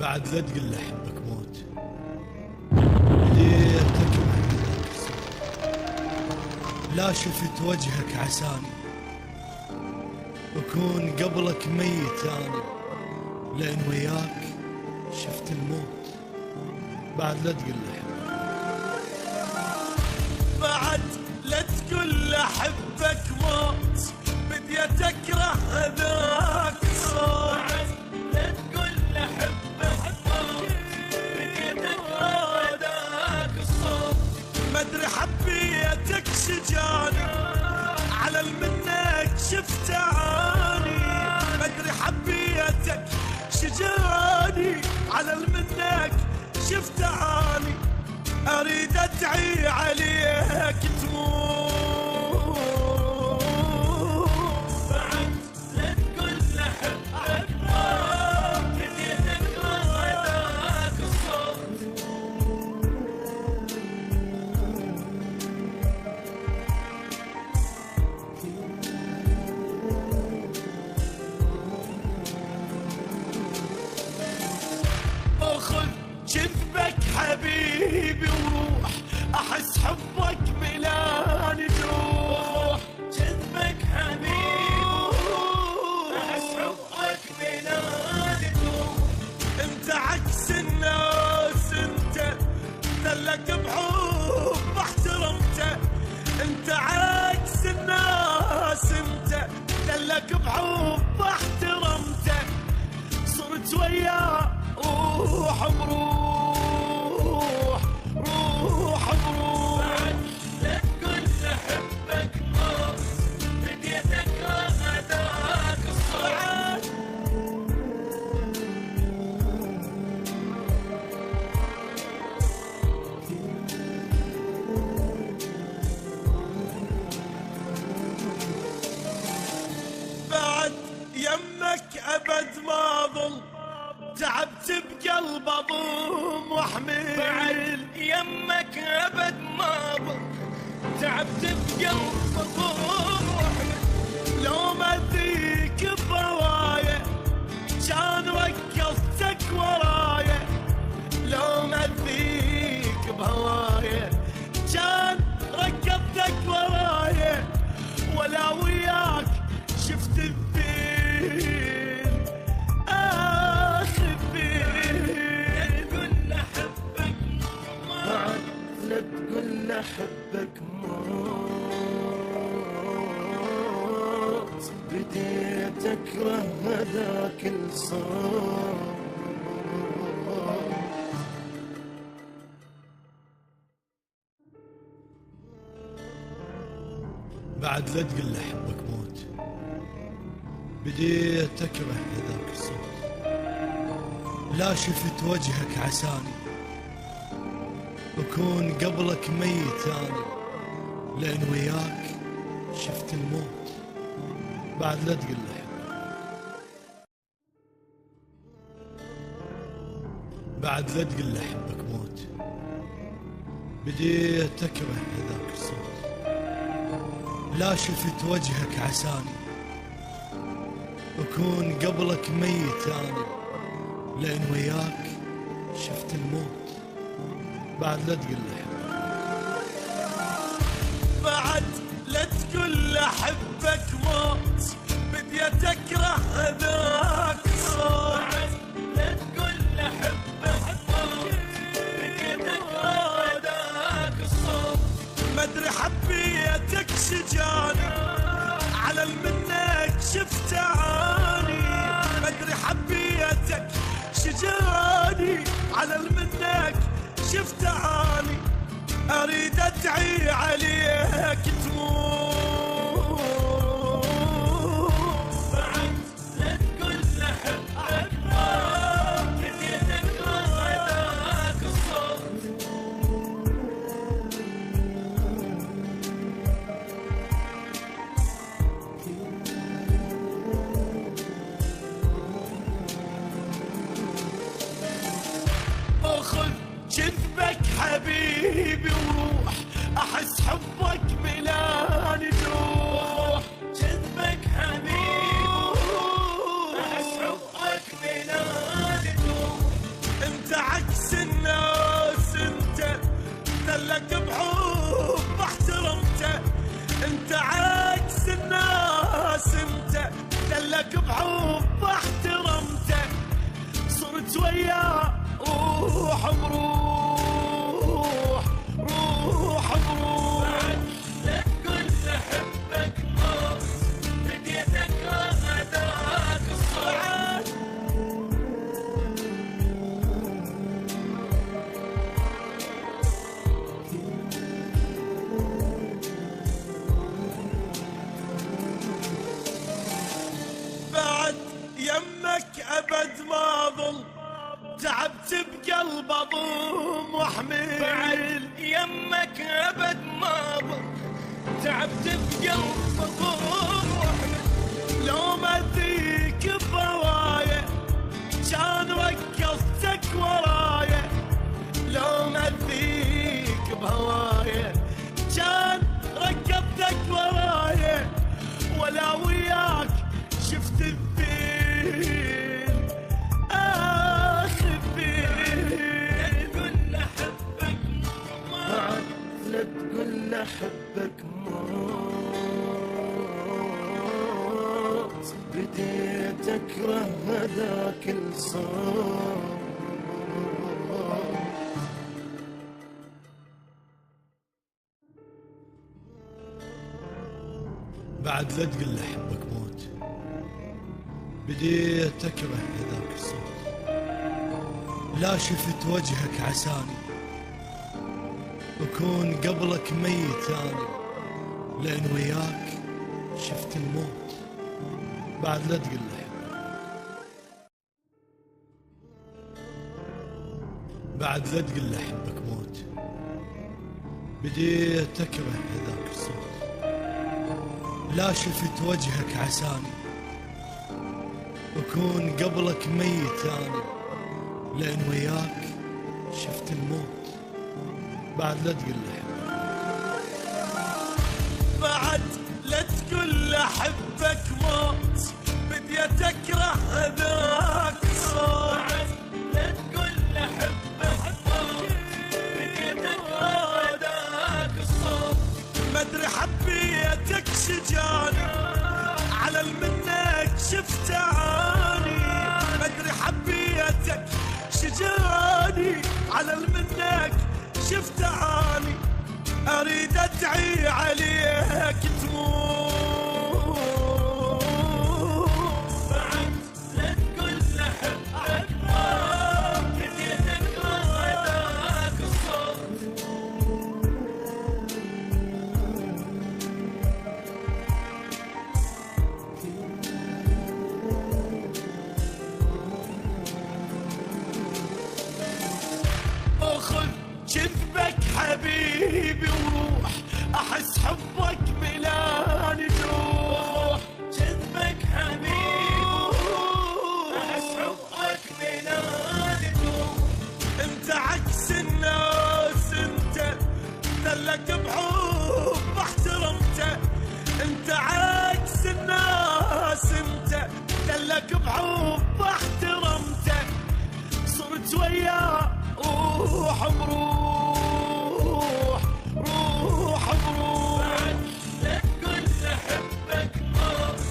بعد لا تقول له احبك موت. بديت اكره ذاك الصوت، لا شفت وجهك عساني، وكون قبلك ميت انا، لان وياك شفت الموت. بعد لا تقول له احبك، بعد لا تقول له احبك موت. بديت اكره هذاك الصوت. لا تقول له احبك موت. بديت اكره هذاك الصوت. ما ادري حبيتك شجاني على المنك شفت عاني. ما ادري حبيتك شجاني على المنك شفت عاني. اريد ادعي عليك تموت. بعد لا تقول له احبك موت. بديت اكره هذاك الصوت. اخذ جذبك حبيبي وروح، احس حبك ملاني جروح. جذبك حبيبي وروح، احس حبك ملاني جروح. انت عكس الناس، انت دلك بحب احترمته. انت عكس الناس، انت دلك بحب احترمته. صرت وياه روح بروح، روح بروح. لا تقول له احبك موت. بديت اكره هذاك الصوت. بعد يمك ابد ما ظل، تعبت بقلب اضم واحمل. بعد يمك ابد ما ظل، تعبت بقلب اضم واحمل. لو ما ذيك بهوايه كان ركضتك ورايا. لو ما ذيك بهوايه كان ركضتك ورايا. ولا وياك شفت الذيل اخر ذيل. لا تقول له احبك موت. لا تقول له احبك موت. بديت اكره هذاك الصوت. بعد لا تقول له احبك موت. بديت اكره ذاك الصوت، لا شفت وجهك عساني، وكون قبلك ميت انا، لان وياك شفت الموت. بعد لا تقول له احبك، بعد لا تقول له احبك موت. بديت اكره ذاك الصوت، لا شفت وجهك عساني، وكون قبلك ميت انا، لان وياك شفت الموت. بعد لا تقول له احبك، بعد لا تقول له احبك موت. بديت اكره هذاك الصوت. لا تقول له احبك موت. بديت اكره هذاك الصوت. ما ادري حبيتك شجاني على المنك شفت عاني. ما ادري حبيتك شجاني على المنك شفت عاني. اريد ادعي عليك تموت. بعد لا تقول له احبك موت. بديت اكره هذاك الصوت. اخذ جذبك حبيبي وروح، احس حبك ملاني جروح. جذبك حبيبي وروح، احس حبك ملاني جروح. صرت وياه روح بروح روح بروح. بعد لا تقول احبك موت بديت اكره هذاك الصوت. بعد يمك ابد ما ظل تعبت بقلب اضم واحمل. بعد يمك ابد ما ظل تعبت بقلب اضم واحمل. لو ما ذيك بهوايا كان ركضتك ورايا. لو ما ذيك بهوايا كان ركضتك ورايا. ولا وياك شفت الذين آخذين. لا تقول أحبك موت بديت أكره هذاك الصوت. بعد لا تقول احبك موت بديت اكره هذاك الصوت. لا شفت وجهك عساني وكون قبلك ميت اني. لان وياك شفت الموت. بعد لا تقول احبك. بعد لا تقول احبك موت بديت اكره هذاك الصوت. لا شفت وجهك عساني وكون قبلك ميت اني. لان وياك شفت الموت. بعد لا تقول احبك. بعد لا تقول احبك موت بديت اكره هذاك الصوت. بعد لا تقول احبك موت بديت اكره هذاك الصوت. ما ادري حبيتك شجاني على المنك شفت عاني. ما ادري حبيتك شجاني على المنك شفت عاني. اريد ادعي عليك تموت. بعد لا تقول احبك موت بديت اكره هذاك الصوت. اخذ جذبك حبيبي وروح احس حبك ملاني جروح. جذبك حبيبي وروح احس حبك ملاني جروح. انت عكس الناس انت دلك بحب احترمته. انت عكس الناس انت دلك بحب احترمته. صرت وياه روح بروح روح بروح. لا تقول احبك موت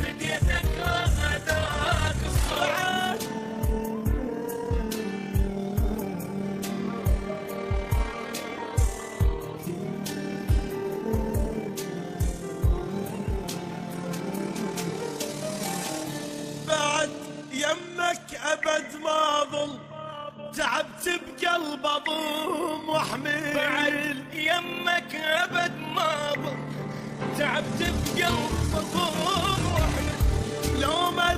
بديت اكره هذاك الصوت. بعد يمك ابد ما ظل تعبت بقلب اضم واحمل. بعد يمك ابد ما ظل تعبت بقلب اضم واحمل. لو ما